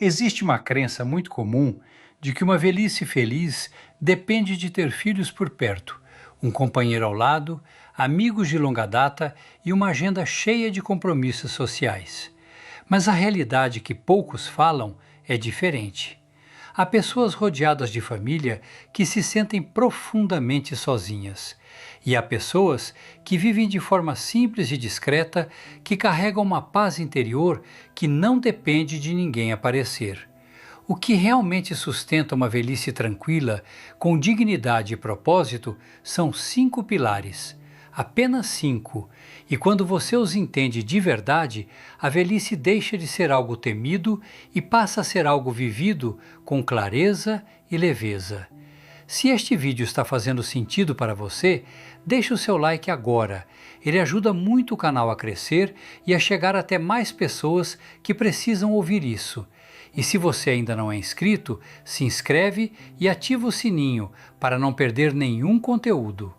Existe uma crença muito comum de que uma velhice feliz depende de ter filhos por perto, um companheiro ao lado, amigos de longa data e uma agenda cheia de compromissos sociais. Mas a realidade que poucos falam é diferente. Há pessoas rodeadas de família que se sentem profundamente sozinhas. E há pessoas que vivem de forma simples e discreta, que carregam uma paz interior que não depende de ninguém aparecer. O que realmente sustenta uma velhice tranquila, com dignidade e propósito, são 5 pilares. Apenas 5. E quando você os entende de verdade, a velhice deixa de ser algo temido e passa a ser algo vivido com clareza e leveza. Se este vídeo está fazendo sentido para você, deixe o seu like agora. Ele ajuda muito o canal a crescer e a chegar até mais pessoas que precisam ouvir isso. E se você ainda não é inscrito, se inscreve e ativa o sininho para não perder nenhum conteúdo.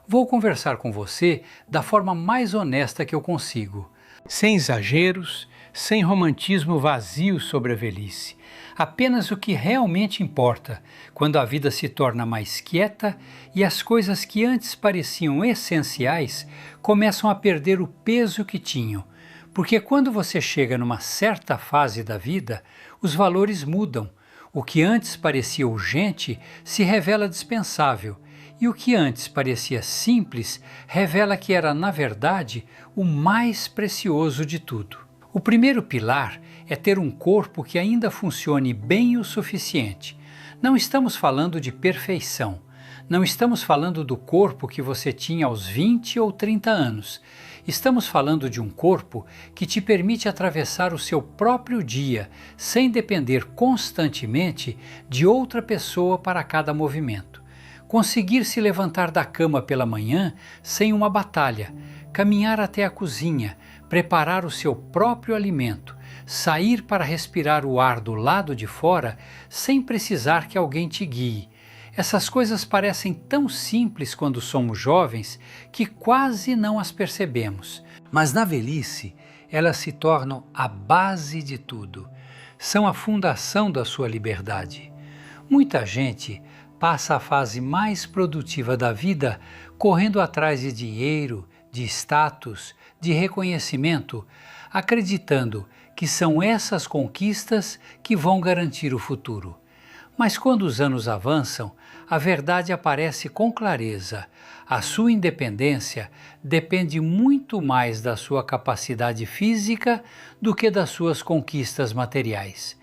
Vou conversar com você da forma mais honesta que eu consigo. Sem exageros, sem romantismo vazio sobre a velhice. Apenas o que realmente importa, quando a vida se torna mais quieta e as coisas que antes pareciam essenciais começam a perder o peso que tinham. Porque quando você chega numa certa fase da vida, os valores mudam. O que antes parecia urgente se revela dispensável, e o que antes parecia simples revela que era, na verdade, o mais precioso de tudo. O primeiro pilar é ter um corpo que ainda funcione bem o suficiente. Não estamos falando de perfeição. Não estamos falando do corpo que você tinha aos 20 ou 30 anos. Estamos falando de um corpo que te permite atravessar o seu próprio dia sem depender constantemente de outra pessoa para cada movimento. Conseguir se levantar da cama pela manhã sem uma batalha, caminhar até a cozinha, preparar o seu próprio alimento, sair para respirar o ar do lado de fora sem precisar que alguém te guie. Essas coisas parecem tão simples quando somos jovens que quase não as percebemos. Mas na velhice, elas se tornam a base de tudo. São a fundação da sua liberdade. Muita gente passa a fase mais produtiva da vida correndo atrás de dinheiro, de status, de reconhecimento, acreditando que são essas conquistas que vão garantir o futuro. Mas quando os anos avançam, a verdade aparece com clareza. A sua independência depende muito mais da sua capacidade física do que das suas conquistas materiais.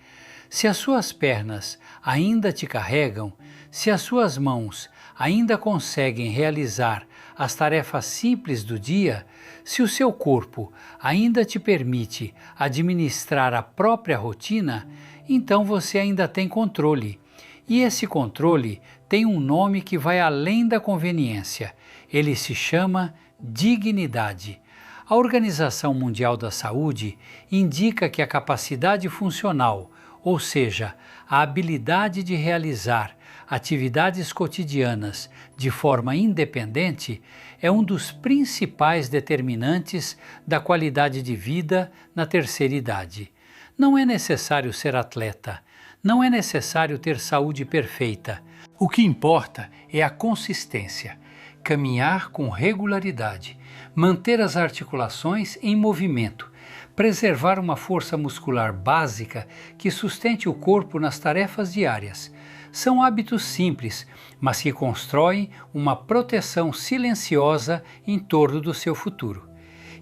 Se as suas pernas ainda te carregam, se as suas mãos ainda conseguem realizar as tarefas simples do dia, se o seu corpo ainda te permite administrar a própria rotina, então você ainda tem controle. E esse controle tem um nome que vai além da conveniência. Ele se chama dignidade. A Organização Mundial da Saúde indica que a capacidade funcional, ou seja, a habilidade de realizar atividades cotidianas de forma independente, é um dos principais determinantes da qualidade de vida na terceira idade. Não é necessário ser atleta, não é necessário ter saúde perfeita. O que importa é a consistência, caminhar com regularidade, manter as articulações em movimento, preservar uma força muscular básica que sustente o corpo nas tarefas diárias. São hábitos simples, mas que constroem uma proteção silenciosa em torno do seu futuro.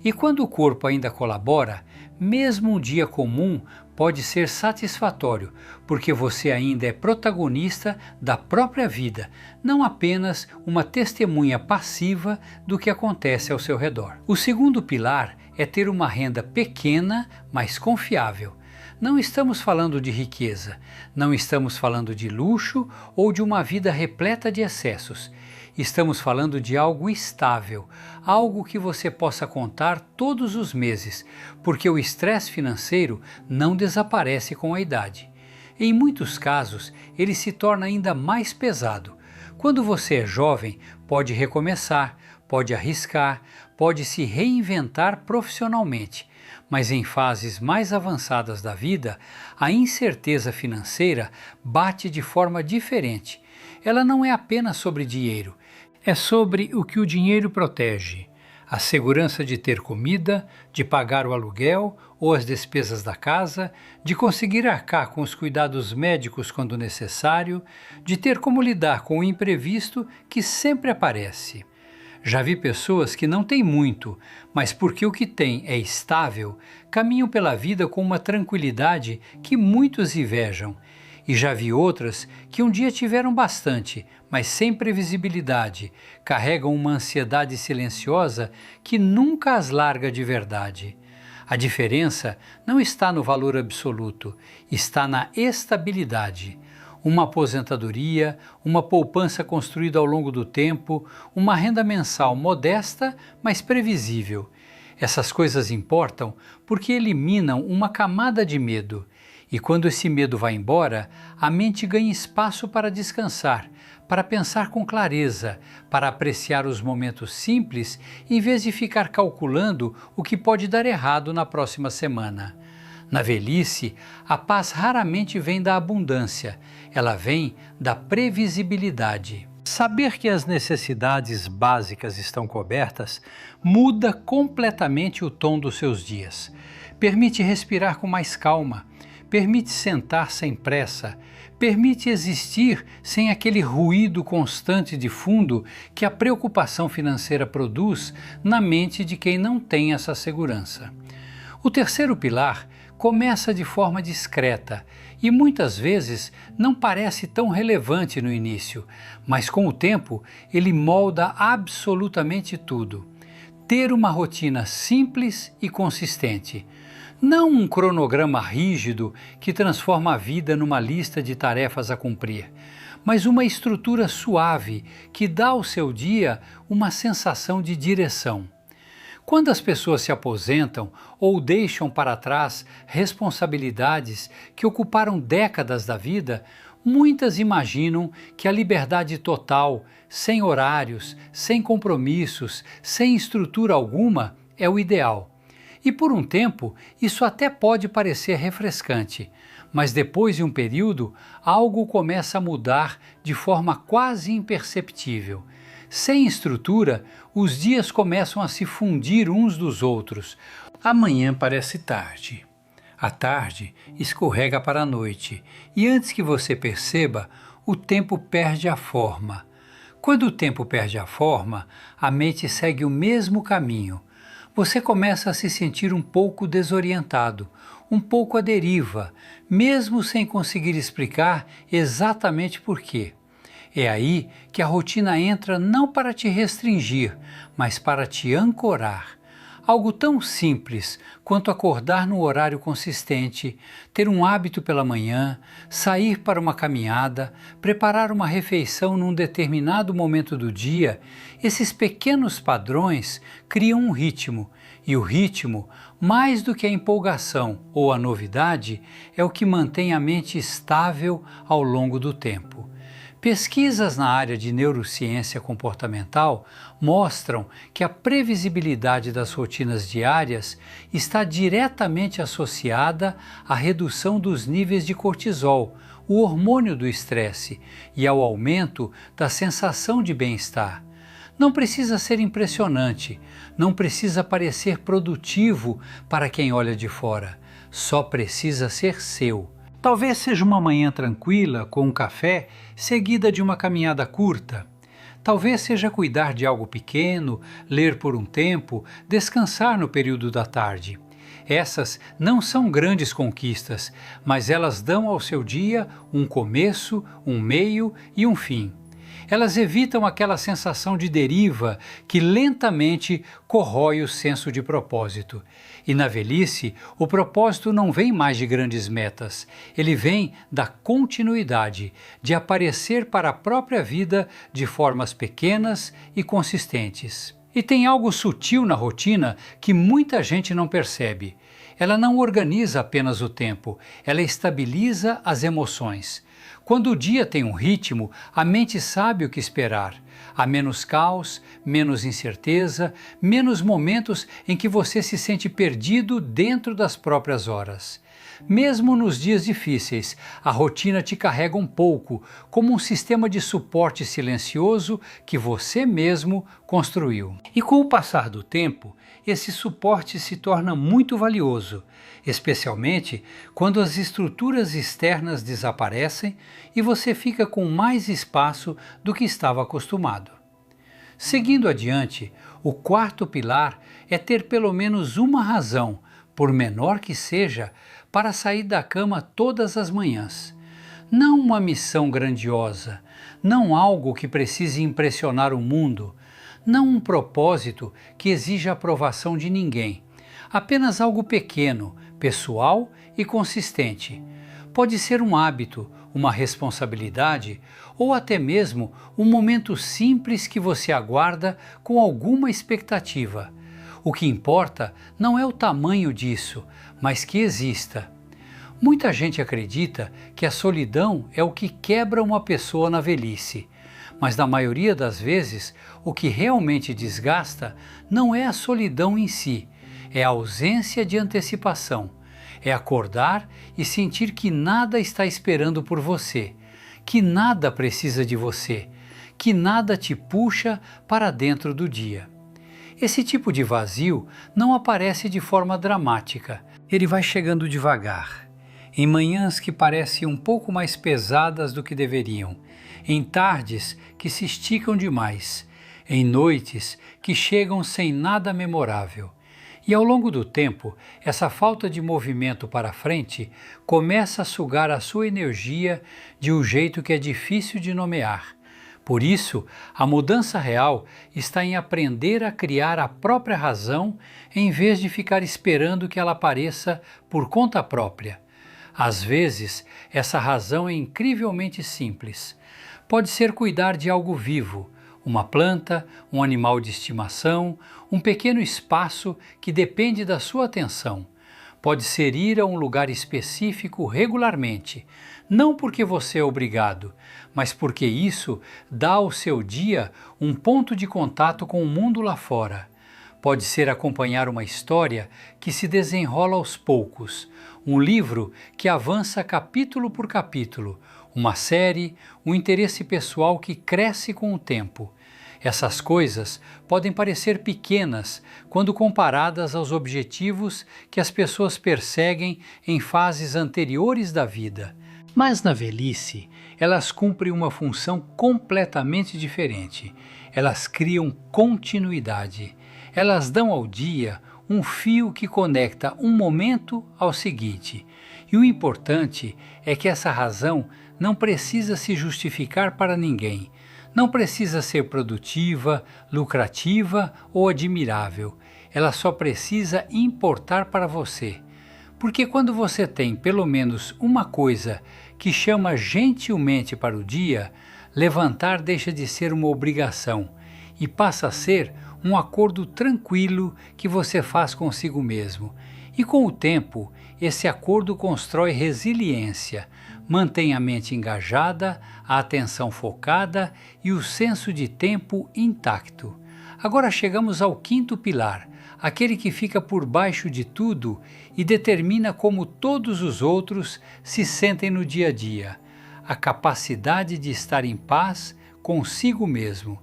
E quando o corpo ainda colabora, mesmo um dia comum pode ser satisfatório, porque você ainda é protagonista da própria vida, não apenas uma testemunha passiva do que acontece ao seu redor. O segundo pilar é ter uma renda pequena, mas confiável. Não estamos falando de riqueza, não estamos falando de luxo ou de uma vida repleta de excessos. Estamos falando de algo estável, algo que você possa contar todos os meses, porque o estresse financeiro não desaparece com a idade. Em muitos casos, ele se torna ainda mais pesado. Quando você é jovem, pode recomeçar, pode arriscar, pode se reinventar profissionalmente. mas em fases mais avançadas da vida, a incerteza financeira bate de forma diferente. Ela não é apenas sobre dinheiro, é sobre o que o dinheiro protege. A segurança de ter comida, de pagar o aluguel ou as despesas da casa, de conseguir arcar com os cuidados médicos quando necessário, de ter como lidar com o imprevisto que sempre aparece. Já vi pessoas que não têm muito, mas porque o que têm é estável, caminham pela vida com uma tranquilidade que muitos invejam. E já vi outras que um dia tiveram bastante, mas sem previsibilidade, carregam uma ansiedade silenciosa que nunca as larga de verdade. A diferença não está no valor absoluto, está na estabilidade. Uma aposentadoria, uma poupança construída ao longo do tempo, uma renda mensal modesta, mas previsível. Essas coisas importam porque eliminam uma camada de medo. E quando esse medo vai embora, a mente ganha espaço para descansar, para pensar com clareza, para apreciar os momentos simples, em vez de ficar calculando o que pode dar errado na próxima semana. Na velhice, a paz raramente vem da abundância, ela vem da previsibilidade. Saber que as necessidades básicas estão cobertas muda completamente o tom dos seus dias. Permite respirar com mais calma, permite sentar sem pressa, permite existir sem aquele ruído constante de fundo que a preocupação financeira produz na mente de quem não tem essa segurança. O terceiro pilar começa de forma discreta e muitas vezes não parece tão relevante no início, mas com o tempo ele molda absolutamente tudo. Ter uma rotina simples e consistente. Não um cronograma rígido que transforma a vida numa lista de tarefas a cumprir, mas uma estrutura suave que dá ao seu dia uma sensação de direção. Quando as pessoas se aposentam ou deixam para trás responsabilidades que ocuparam décadas da vida, muitas imaginam que a liberdade total, sem horários, sem compromissos, sem estrutura alguma, é o ideal. E por um tempo, isso até pode parecer refrescante, mas depois de um período, algo começa a mudar de forma quase imperceptível. Sem estrutura, os dias começam a se fundir uns dos outros. A manhã parece tarde. A tarde escorrega para a noite, e antes que você perceba, o tempo perde a forma. Quando o tempo perde a forma, a mente segue o mesmo caminho. Você começa a se sentir um pouco desorientado, um pouco à deriva, mesmo sem conseguir explicar exatamente por quê. É aí que a rotina entra não para te restringir, mas para te ancorar. Algo tão simples quanto acordar num horário consistente, ter um hábito pela manhã, sair para uma caminhada, preparar uma refeição num determinado momento do dia, esses pequenos padrões criam um ritmo, e o ritmo, mais do que a empolgação ou a novidade, é o que mantém a mente estável ao longo do tempo. Pesquisas na área de neurociência comportamental mostram que a previsibilidade das rotinas diárias está diretamente associada à redução dos níveis de cortisol, o hormônio do estresse, e ao aumento da sensação de bem-estar. Não precisa ser impressionante, não precisa parecer produtivo para quem olha de fora, só precisa ser seu. Talvez seja uma manhã tranquila, com um café, seguida de uma caminhada curta. Talvez seja cuidar de algo pequeno, ler por um tempo, descansar no período da tarde. Essas não são grandes conquistas, mas elas dão ao seu dia um começo, um meio e um fim. Elas evitam aquela sensação de deriva que lentamente corrói o senso de propósito. E na velhice, o propósito não vem mais de grandes metas, ele vem da continuidade, de aparecer para a própria vida de formas pequenas e consistentes. E tem algo sutil na rotina que muita gente não percebe. Ela não organiza apenas o tempo, ela estabiliza as emoções. Quando o dia tem um ritmo, a mente sabe o que esperar. Há menos caos, menos incerteza, menos momentos em que você se sente perdido dentro das próprias horas. Mesmo nos dias difíceis, a rotina te carrega um pouco, como um sistema de suporte silencioso que você mesmo construiu. E com o passar do tempo, esse suporte se torna muito valioso, especialmente quando as estruturas externas desaparecem e você fica com mais espaço do que estava acostumado. Seguindo adiante, o quarto pilar é ter pelo menos uma razão, por menor que seja, para sair da cama todas as manhãs. Não uma missão grandiosa, não algo que precise impressionar o mundo, não um propósito que exija a aprovação de ninguém, apenas algo pequeno, pessoal e consistente. Pode ser um hábito, uma responsabilidade ou até mesmo um momento simples que você aguarda com alguma expectativa. O que importa não é o tamanho disso, mas que exista. Muita gente acredita que a solidão é o que quebra uma pessoa na velhice, mas na maioria das vezes o que realmente desgasta não é a solidão em si, é a ausência de antecipação. É acordar e sentir que nada está esperando por você, que nada precisa de você, que nada te puxa para dentro do dia. Esse tipo de vazio não aparece de forma dramática, ele vai chegando devagar, em manhãs que parecem um pouco mais pesadas do que deveriam, em tardes que se esticam demais, em noites que chegam sem nada memorável. E ao longo do tempo, essa falta de movimento para frente começa a sugar a sua energia de um jeito que é difícil de nomear. Por isso, a mudança real está em aprender a criar a própria razão em vez de ficar esperando que ela apareça por conta própria. Às vezes, essa razão é incrivelmente simples. Pode ser cuidar de algo vivo, uma planta, um animal de estimação, um pequeno espaço que depende da sua atenção. Pode ser ir a um lugar específico regularmente, não porque você é obrigado, mas porque isso dá ao seu dia um ponto de contato com o mundo lá fora. Pode ser acompanhar uma história que se desenrola aos poucos, um livro que avança capítulo por capítulo, uma série, um interesse pessoal que cresce com o tempo. Essas coisas podem parecer pequenas quando comparadas aos objetivos que as pessoas perseguem em fases anteriores da vida. Mas na velhice, elas cumprem uma função completamente diferente. Elas criam continuidade. Elas dão ao dia um fio que conecta um momento ao seguinte. E o importante é que essa razão não precisa se justificar para ninguém. Não precisa ser produtiva, lucrativa ou admirável. Ela só precisa importar para você. Porque quando você tem pelo menos uma coisa que chama gentilmente para o dia, levantar deixa de ser uma obrigação e passa a ser um acordo tranquilo que você faz consigo mesmo. E com o tempo, esse acordo constrói resiliência, mantém a mente engajada, a atenção focada e o senso de tempo intacto. Agora chegamos ao quinto pilar, aquele que fica por baixo de tudo e determina como todos os outros se sentem no dia a dia. A capacidade de estar em paz consigo mesmo.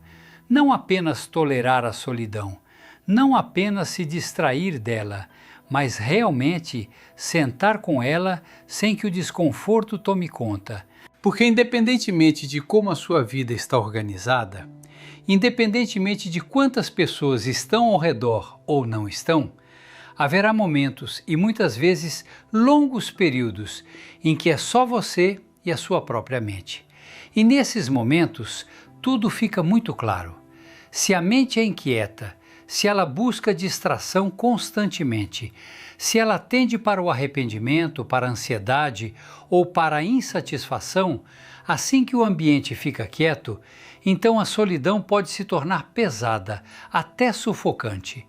Não apenas tolerar a solidão, não apenas se distrair dela, mas realmente sentar com ela sem que o desconforto tome conta. Porque independentemente de como a sua vida está organizada, independentemente de quantas pessoas estão ao redor ou não estão, haverá momentos e muitas vezes longos períodos em que é só você e a sua própria mente. E nesses momentos, tudo fica muito claro. Se a mente é inquieta, se ela busca distração constantemente, se ela tende para o arrependimento, para a ansiedade ou para a insatisfação, assim que o ambiente fica quieto, então a solidão pode se tornar pesada, até sufocante.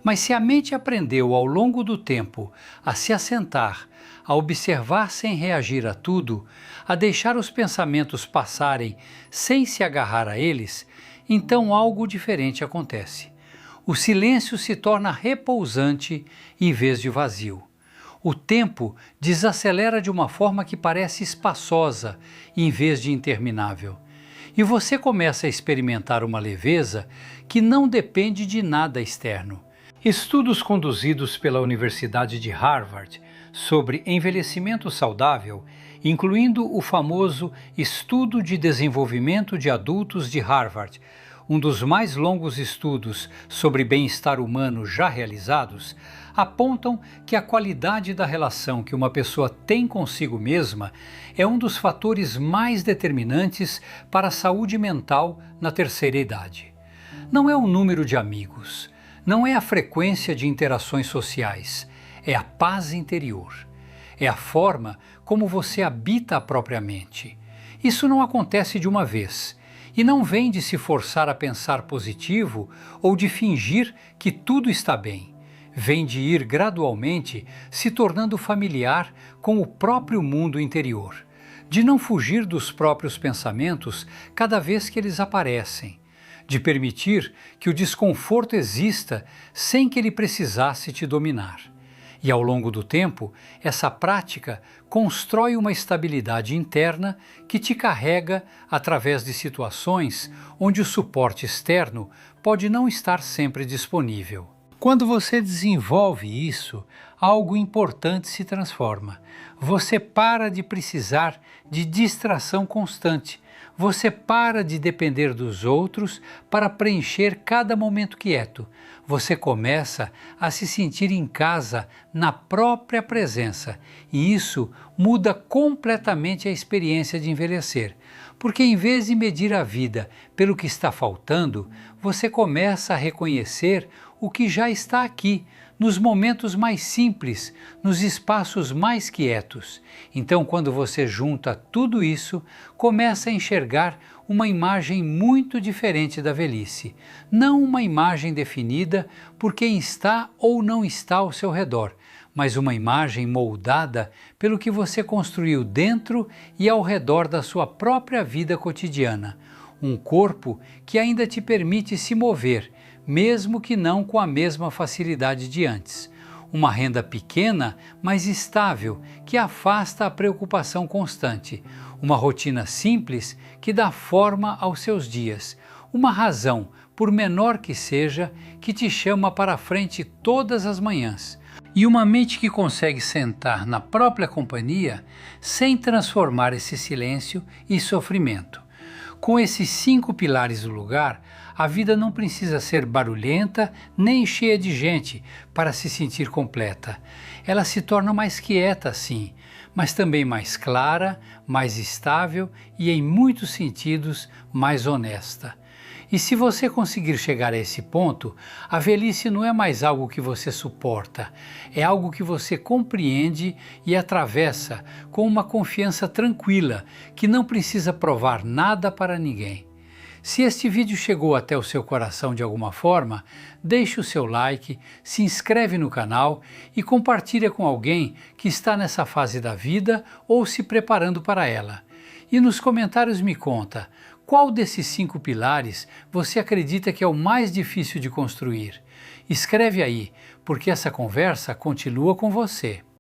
Mas se a mente aprendeu ao longo do tempo a se assentar, a observar sem reagir a tudo, a deixar os pensamentos passarem sem se agarrar a eles, então algo diferente acontece. O silêncio se torna repousante em vez de vazio. O tempo desacelera de uma forma que parece espaçosa em vez de interminável. E você começa a experimentar uma leveza que não depende de nada externo. Estudos conduzidos pela Universidade de Harvard sobre envelhecimento saudável, incluindo o famoso Estudo de Desenvolvimento de Adultos de Harvard, um dos mais longos estudos sobre bem-estar humano já realizados, apontam que a qualidade da relação que uma pessoa tem consigo mesma é um dos fatores mais determinantes para a saúde mental na terceira idade. Não é o número de amigos, não é a frequência de interações sociais, é a paz interior. É a forma como você habita a própria mente. Isso não acontece de uma vez. E não vem de se forçar a pensar positivo ou de fingir que tudo está bem. Vem de ir gradualmente se tornando familiar com o próprio mundo interior, de não fugir dos próprios pensamentos cada vez que eles aparecem, de permitir que o desconforto exista sem que ele precisasse te dominar. E ao longo do tempo, essa prática constrói uma estabilidade interna que te carrega através de situações onde o suporte externo pode não estar sempre disponível. Quando você desenvolve isso, algo importante se transforma. Você para de precisar de distração constante. Você para de depender dos outros para preencher cada momento quieto. Você começa a se sentir em casa na própria presença. E isso muda completamente a experiência de envelhecer. Porque em vez de medir a vida pelo que está faltando, você começa a reconhecer o que já está aqui, nos momentos mais simples, nos espaços mais quietos. Então, quando você junta tudo isso, começa a enxergar uma imagem muito diferente da velhice. Não uma imagem definida por quem está ou não está ao seu redor, mas uma imagem moldada pelo que você construiu dentro e ao redor da sua própria vida cotidiana. Um corpo que ainda te permite se mover, mesmo que não com a mesma facilidade de antes. Uma renda pequena, mas estável, que afasta a preocupação constante. Uma rotina simples que dá forma aos seus dias. Uma razão, por menor que seja, que te chama para a frente todas as manhãs. E uma mente que consegue sentar na própria companhia sem transformar esse silêncio em sofrimento. Com esses 5 pilares do lugar, a vida não precisa ser barulhenta nem cheia de gente para se sentir completa. Ela se torna mais quieta, sim, mas também mais clara, mais estável e, em muitos sentidos, mais honesta. E se você conseguir chegar a esse ponto, a velhice não é mais algo que você suporta, é algo que você compreende e atravessa com uma confiança tranquila, que não precisa provar nada para ninguém. Se este vídeo chegou até o seu coração de alguma forma, deixe o seu like, se inscreve no canal e compartilha com alguém que está nessa fase da vida ou se preparando para ela. E nos comentários me conta, qual desses 5 pilares você acredita que é o mais difícil de construir? Escreve aí, porque essa conversa continua com você.